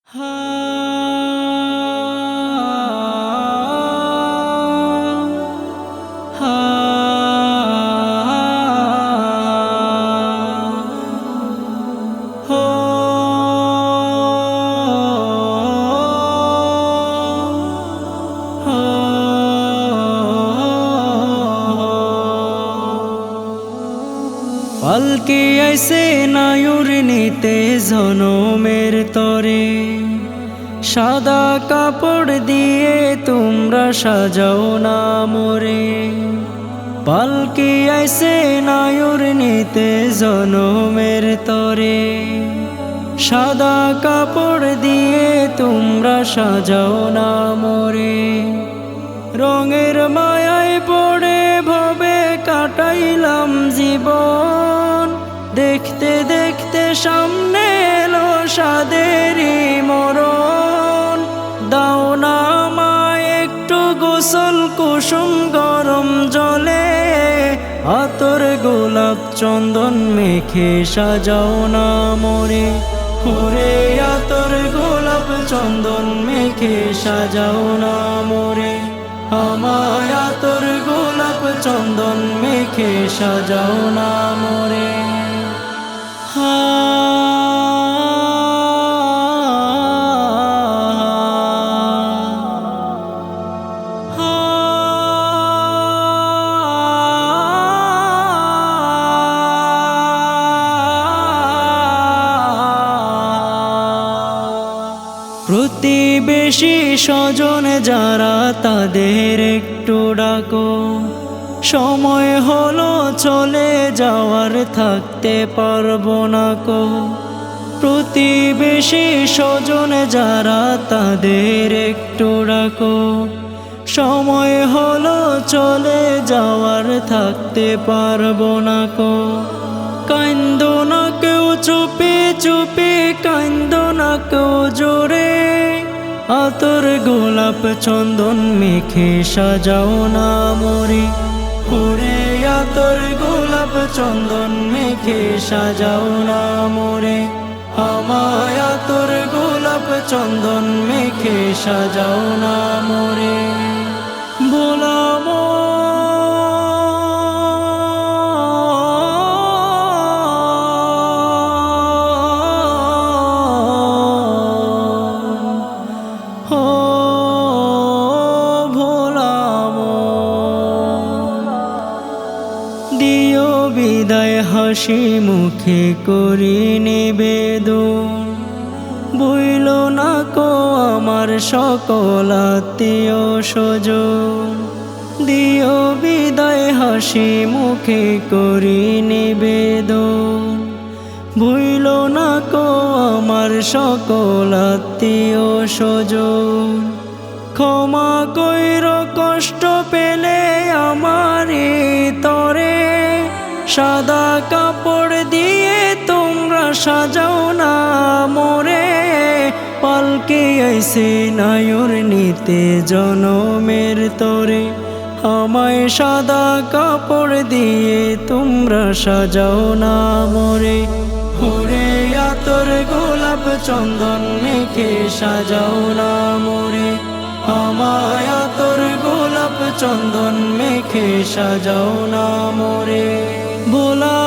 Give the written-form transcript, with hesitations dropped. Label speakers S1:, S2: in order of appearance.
S1: পালকি আইছে নায়ুর নিতে জনমের তরে, সাদা কাপড় দিয়ে তোমরা সাজাও না মোরে। পালকি আইছে নায়ুর নিতে জনমের তরে, সাদা কাপড় দিয়ে তোমরা সাজাও না মোরে। রঙের মায়ায় পড়ে ভবে কাটাইলাম জীবন, দেখতে দেখতে সামনে এলো সাদেরই মরণ। দাও না আমায় একটু গোসল কুসুম গরম জলে, আতর গোলাপ চন্দন মেখে সাজাও না মোরে। ওরে আতর গোলাপ চন্দন মেখে সাজাও না মোরে, আমায় আতর গোলাপ চন্দন মেখে সাজাও না মোরে। প্রতিবেশী স্বজন যারা তাদের একটু ডাকো, সময় হলো চলে যাওয়ার থাকতে পারবো না কো। প্রতিবেশী স্বজন যারা তাদের একটু ডাকো, সময় হলো চলে যাওয়ার থাকতে পারবো না কো। কান্দো না কেউ চুপি চুপি, কান্দো না কেউ জোরে, আতর গোলাপ চন্দন মেখে সাজাও না মোরে। ওরে আতর গোলাপ চন্দন মেখে সাজাও না মোরে, আমায় আতর গোলাপ চন্দন মেখে সাজাও না মোরে। বোলামো দিও বিদায় হাসি মুখে করি নিবেদন, বইল না কো আমার সকল আত্মীয় স্বজন। দিও বিদায় হাসি মুখে করি নিবেদন, ভুইল না কো আমার সকল আত্মীয় স্বজন। ক্ষমা কইর কষ্ট পেলে আমারই তরে, সাদা কাপড় দিয়ে তোমরা সাজাও না মোরে। পালকি আইছে নায়ুর নিতে জনমের তরে, আমায় সাদা কাপড় দিয়ে তোমরা সাজাও না মোরে। ওরে আতর গোলাপ চন্দন মেখে সাজাও না মোরে, আমায় আতর গোলাপ চন্দন মেখে সাজাও না মোরে। ভোলা